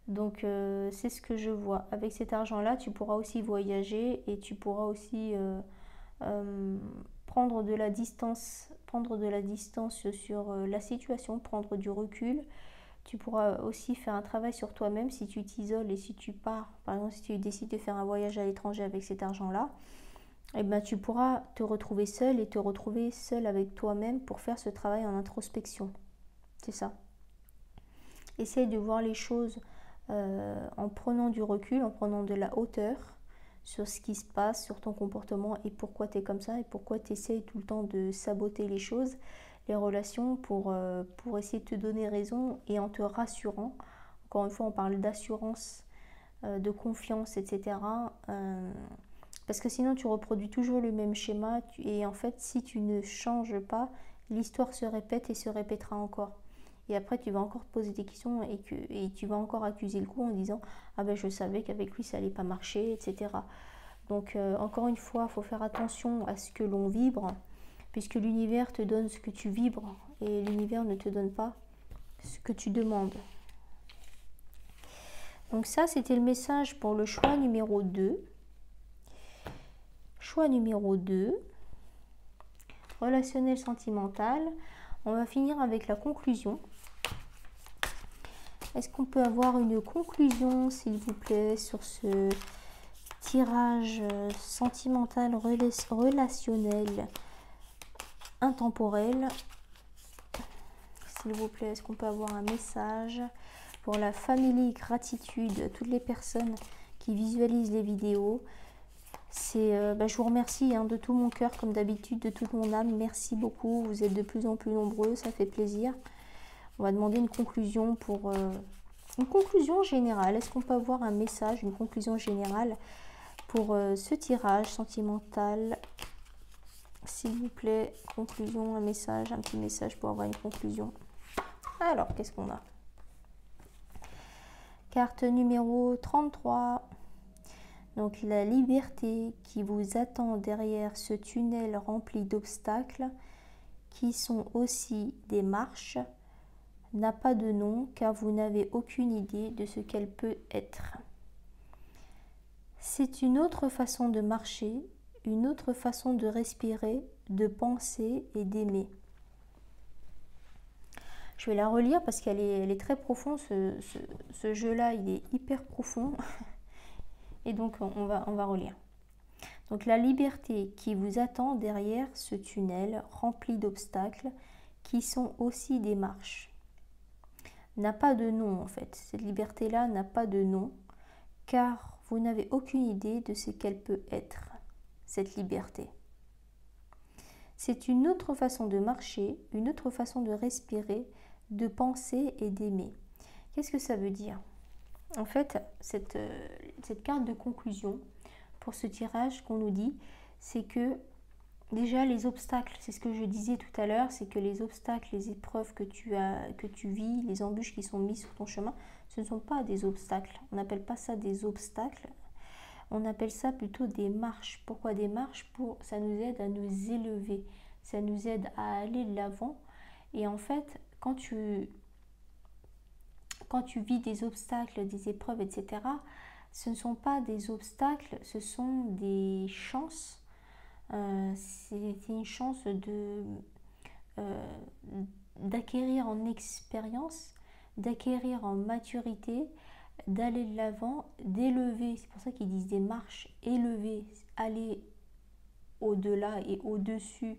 Donc, c'est ce que je vois. Avec cet argent-là, tu pourras aussi voyager et tu pourras aussi prendre de la distance sur la situation, prendre du recul. Tu pourras aussi faire un travail sur toi-même si tu t'isoles et si tu pars. Par exemple, si tu décides de faire un voyage à l'étranger avec cet argent-là, eh ben, tu pourras te retrouver seul et te retrouver seul avec toi-même pour faire ce travail en introspection. C'est ça. Essaye de voir les choses en prenant du recul, en prenant de la hauteur sur ce qui se passe, sur ton comportement et pourquoi tu es comme ça et pourquoi tu essayes tout le temps de saboter les choses, les relations pour essayer de te donner raison et en te rassurant. Encore une fois, on parle d'assurance de confiance, etc. Parce que sinon tu reproduis toujours le même schéma et en fait si tu ne changes pas, l'histoire se répète et se répétera encore. Et après tu vas encore te poser des questions et tu vas encore accuser le coup en disant ah ben je savais qu'avec lui ça allait pas marcher, etc. Donc encore une fois, il faut faire attention à ce que l'on vibre, puisque l'univers te donne ce que tu vibres et l'univers ne te donne pas ce que tu demandes. Donc ça, c'était le message pour le choix numéro 2. Choix numéro 2, relationnel sentimental. On va finir avec la conclusion. Est-ce qu'on peut avoir une conclusion, s'il vous plaît, sur ce tirage sentimental, relationnel, intemporel? S'il vous plaît, est-ce qu'on peut avoir un message pour la famille gratitude, toutes les personnes qui visualisent les vidéos? Je vous remercie de tout mon cœur, comme d'habitude, de toute mon âme. Merci beaucoup, vous êtes de plus en plus nombreux, ça fait plaisir. On va demander une conclusion pour une conclusion générale. Est-ce qu'on peut avoir un message, une conclusion générale pour ce tirage sentimental? S'il vous plaît, conclusion, un message, un petit message pour avoir une conclusion. Alors, qu'est-ce qu'on a? Carte numéro 33. Donc, la liberté qui vous attend derrière ce tunnel rempli d'obstacles, qui sont aussi des marches, n'a pas de nom car vous n'avez aucune idée de ce qu'elle peut être. C'est une autre façon de marcher, une autre façon de respirer, de penser et d'aimer. Je vais la relire parce qu'elle est très profonde, ce jeu-là, il est hyper profond. Et donc, on va relire. Donc, la liberté qui vous attend derrière ce tunnel rempli d'obstacles, qui sont aussi des marches, n'a pas de nom en fait. Cette liberté-là n'a pas de nom, car vous n'avez aucune idée de ce qu'elle peut être, cette liberté. C'est une autre façon de marcher, une autre façon de respirer, de penser et d'aimer. Qu'est-ce que ça veut dire? En fait, cette carte de conclusion pour ce tirage qu'on nous dit, c'est que déjà les obstacles, c'est ce que je disais tout à l'heure, c'est que les obstacles, les épreuves que tu vis, les embûches qui sont mises sur ton chemin, ce ne sont pas des obstacles. On n'appelle pas ça des obstacles, on appelle ça plutôt des marches. Pourquoi des marches? Ça nous aide à nous élever, ça nous aide à aller de l'avant. Et en fait, quand tu vis des obstacles, des épreuves, etc., ce ne sont pas des obstacles, ce sont des chances. C'est une chance d'acquérir en expérience, d'acquérir en maturité, d'aller de l'avant, d'élever. C'est pour ça qu'ils disent des marches, élever, aller au-delà et au-dessus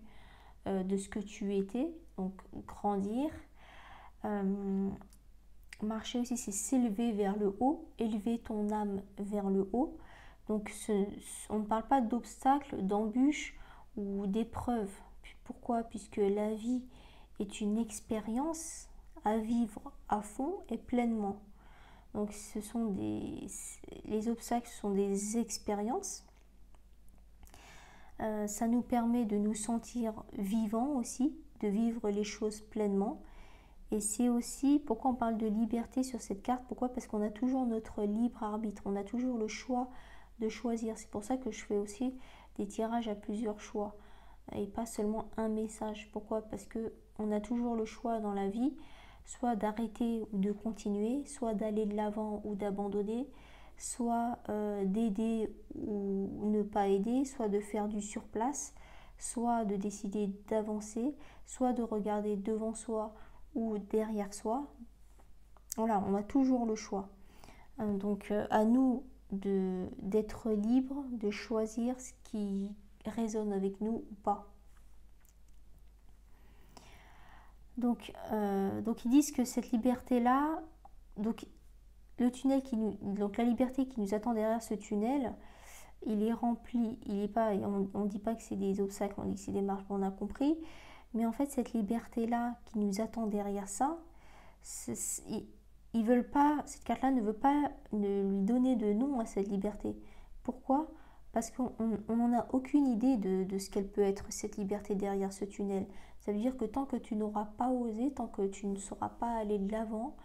de ce que tu étais, donc grandir. Marcher aussi, c'est s'élever vers le haut, élever ton âme vers le haut. Donc on ne parle pas d'obstacles, d'embûches ou d'épreuves. Pourquoi? Puisque la vie est une expérience à vivre à fond et pleinement. Donc les obstacles sont des expériences. Ça nous permet de nous sentir vivants aussi, de vivre les choses pleinement. Et c'est aussi pourquoi on parle de liberté sur cette carte. Pourquoi? Parce qu'on a toujours notre libre arbitre, on a toujours le choix de choisir. C'est pour ça que je fais aussi des tirages à plusieurs choix et pas seulement un message. Pourquoi? Parce qu'on a toujours le choix dans la vie, soit d'arrêter ou de continuer, soit d'aller de l'avant ou d'abandonner, soit d'aider ou ne pas aider, soit de faire du surplace, soit de décider d'avancer, soit de regarder devant soi ou derrière soi. Voilà, on a toujours le choix. Donc à nous d'être libre, de choisir ce qui résonne avec nous ou pas. Donc ils disent que cette liberté-là, donc le tunnel donc la liberté qui nous attend derrière ce tunnel, il est rempli, il est pas, on dit pas que c'est des obstacles, on dit que c'est des marches, on a compris. Mais en fait, cette liberté-là qui nous attend derrière ça, ils veulent pas, cette carte-là ne veut pas lui donner de nom à cette liberté. Pourquoi? Parce qu'on n'en a aucune idée de ce qu'elle peut être, cette liberté derrière ce tunnel. Ça veut dire que tant que tu n'auras pas osé, tant que tu ne sauras pas aller de l'avant,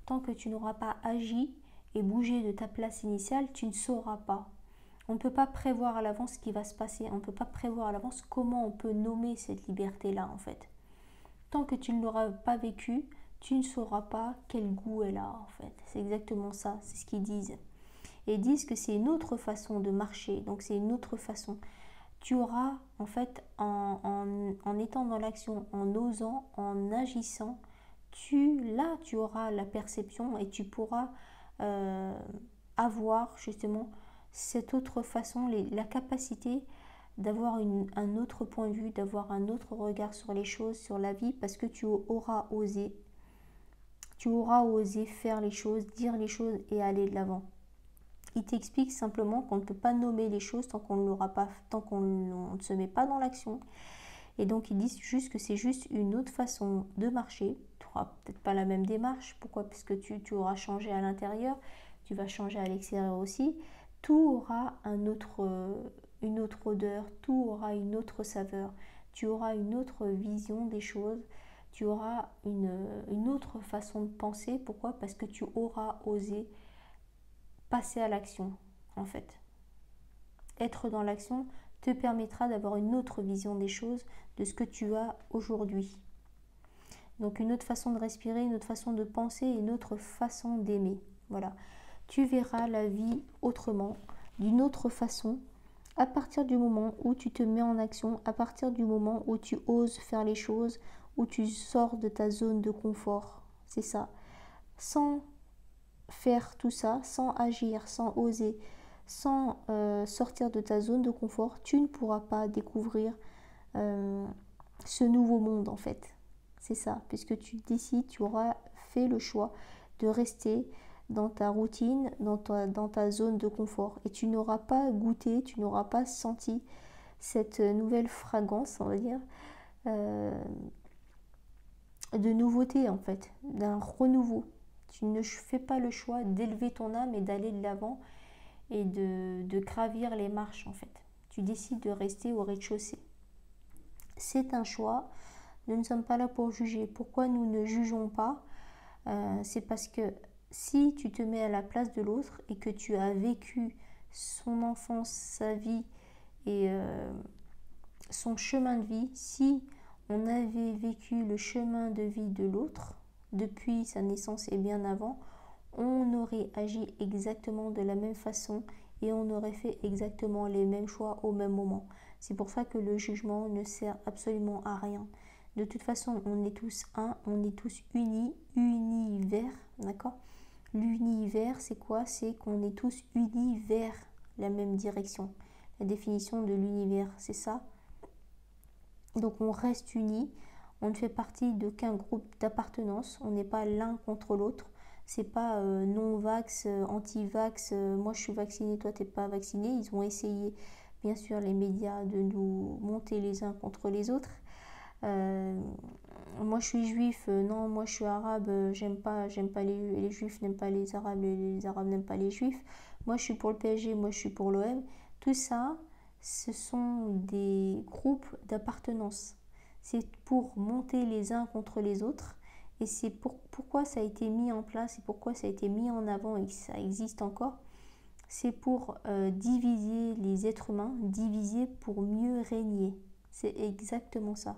tant que tu n'auras pas agi et bougé de ta place initiale, tu ne sauras pas. On ne peut pas prévoir à l'avance ce qui va se passer. On ne peut pas prévoir à l'avance comment on peut nommer cette liberté-là, en fait. Tant que tu ne l'auras pas vécu, tu ne sauras pas quel goût elle a, en fait. C'est exactement ça, c'est ce qu'ils disent. Et ils disent que c'est une autre façon de marcher, donc c'est une autre façon. Tu auras, en fait, en étant dans l'action, en osant, en agissant, là, tu auras la perception et tu pourras avoir, justement, cette autre façon, la capacité d'avoir un autre point de vue, d'avoir un autre regard sur les choses, sur la vie, parce que tu auras osé. Tu auras osé faire les choses, dire les choses et aller de l'avant. Il t'explique simplement qu'on ne peut pas nommer les choses tant qu'on ne l'aura pas, tant qu'on ne se met pas dans l'action. Et donc ils disent juste que c'est juste une autre façon de marcher. Tu n'auras peut-être pas la même démarche. Pourquoi? Parce que tu auras changé à l'intérieur, tu vas changer à l'extérieur aussi. Tout aura une autre odeur, tout aura une autre saveur. Tu auras une autre vision des choses. Tu auras une autre façon de penser. Pourquoi? Parce que tu auras osé passer à l'action, en fait. Être dans l'action te permettra d'avoir une autre vision des choses, de ce que tu as aujourd'hui. Donc une autre façon de respirer, une autre façon de penser, une autre façon d'aimer. Voilà. Tu verras la vie autrement, d'une autre façon, à partir du moment où tu te mets en action, à partir du moment où tu oses faire les choses, où tu sors de ta zone de confort. C'est ça. Sans faire tout ça, sans agir, sans oser, sans sortir de ta zone de confort, tu ne pourras pas découvrir ce nouveau monde, en fait. C'est ça, puisque tu décides, tu auras fait le choix de rester dans ta routine, dans ta zone de confort. Et tu n'auras pas goûté, tu n'auras pas senti cette nouvelle fragrance, on va dire, de nouveauté, en fait, d'un renouveau. Tu ne fais pas le choix d'élever ton âme et d'aller de l'avant et de gravir les marches, en fait. Tu décides de rester au rez-de-chaussée. C'est un choix. Nous ne sommes pas là pour juger. Pourquoi nous ne jugeons pas? C'est parce que si tu te mets à la place de l'autre et que tu as vécu son enfance, sa vie et son chemin de vie, si on avait vécu le chemin de vie de l'autre depuis sa naissance et bien avant, on aurait agi exactement de la même façon et on aurait fait exactement les mêmes choix au même moment. C'est pour ça que le jugement ne sert absolument à rien. De toute façon, on est tous un, on est tous unis, univers, d'accord? L'univers, c'est quoi? C'est qu'on est tous unis vers la même direction. La définition de l'univers, c'est ça. Donc on reste unis, on ne fait partie d'aucun groupe d'appartenance, on n'est pas l'un contre l'autre. C'est pas non-vax, anti-vax, moi je suis vacciné, toi t'es pas vacciné. Ils ont essayé, bien sûr, les médias de nous monter les uns contre les autres. Moi je suis juif, non, moi je suis arabe, j'aime pas les juifs n'aiment pas les arabes, les arabes n'aiment pas les juifs. Moi je suis pour le PSG, moi je suis pour l'OM. Tout ça, ce sont des groupes d'appartenance. C'est pour monter les uns contre les autres. Et c'est pourquoi ça a été mis en place et pourquoi ça a été mis en avant et que ça existe encore. C'est pour diviser les êtres humains, diviser pour mieux régner. C'est exactement ça.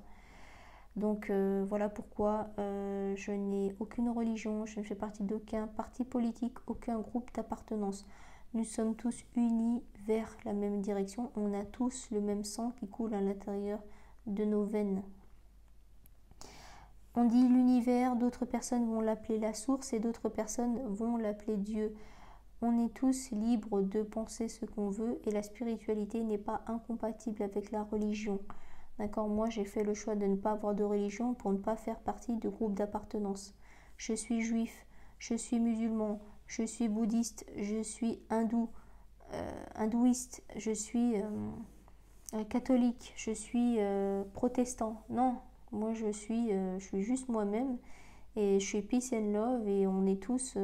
Donc voilà pourquoi je n'ai aucune religion, je ne fais partie d'aucun parti politique, aucun groupe d'appartenance. Nous sommes tous unis vers la même direction, on a tous le même sang qui coule à l'intérieur de nos veines. On dit l'univers, d'autres personnes vont l'appeler la source et d'autres personnes vont l'appeler Dieu. On est tous libres de penser ce qu'on veut et la spiritualité n'est pas incompatible avec la religion. D'accord, moi j'ai fait le choix de ne pas avoir de religion pour ne pas faire partie de groupe d'appartenance. Je suis juif, je suis musulman, je suis bouddhiste, je suis hindouiste, je suis catholique, je suis protestant. Non, moi je suis juste moi-même Et je suis peace and love et on est tous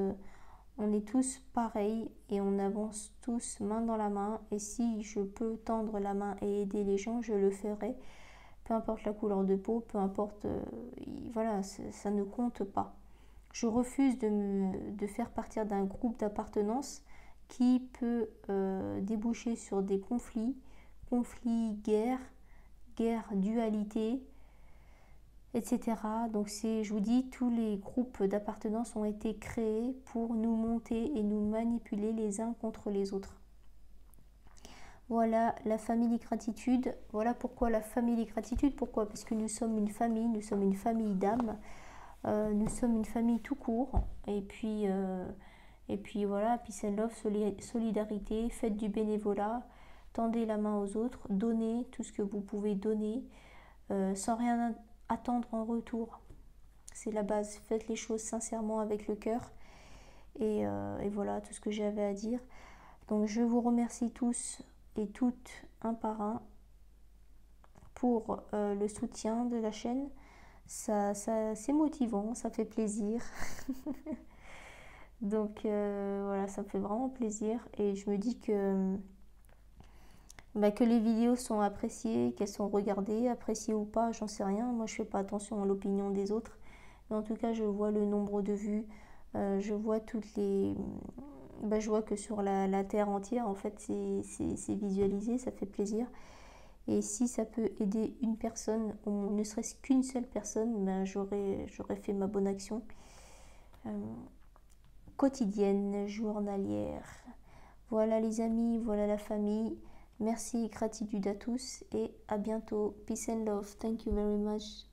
pareils et on avance tous main dans la main. Et si je peux tendre la main et aider les gens, je le ferai. Peu importe la couleur de peau, peu importe, voilà, ça ne compte pas. Je refuse de faire partir d'un groupe d'appartenance qui peut déboucher sur des conflits, guerre, dualité, etc. Donc je vous dis, tous les groupes d'appartenance ont été créés pour nous monter et nous manipuler les uns contre les autres. Voilà la famille gratitude. Voilà pourquoi la famille gratitude. Pourquoi? Parce que nous sommes une famille d'âmes. Nous sommes une famille tout court. Et puis voilà, peace and love, solidarité, faites du bénévolat, tendez la main aux autres, donnez tout ce que vous pouvez donner, sans rien attendre en retour. C'est la base. Faites les choses sincèrement avec le cœur. Et voilà tout ce que j'avais à dire. Donc je vous remercie tous et toutes un par un pour le soutien de la chaîne. Ça c'est motivant, ça fait plaisir. Donc voilà, ça me fait vraiment plaisir et je me dis que les vidéos sont appréciées, qu'elles sont regardées, appréciées ou pas, j'en sais rien. Moi je fais pas attention à l'opinion des autres, mais en tout cas je vois le nombre de vues, je vois toutes les... je vois que sur la terre entière en fait c'est visualisé, ça fait plaisir. Et si ça peut aider une personne, ou ne serait-ce qu'une seule personne, j'aurais fait ma bonne action. Quotidienne, journalière. Voilà les amis, voilà la famille. Merci, gratitude à tous et à bientôt. Peace and love. Thank you very much.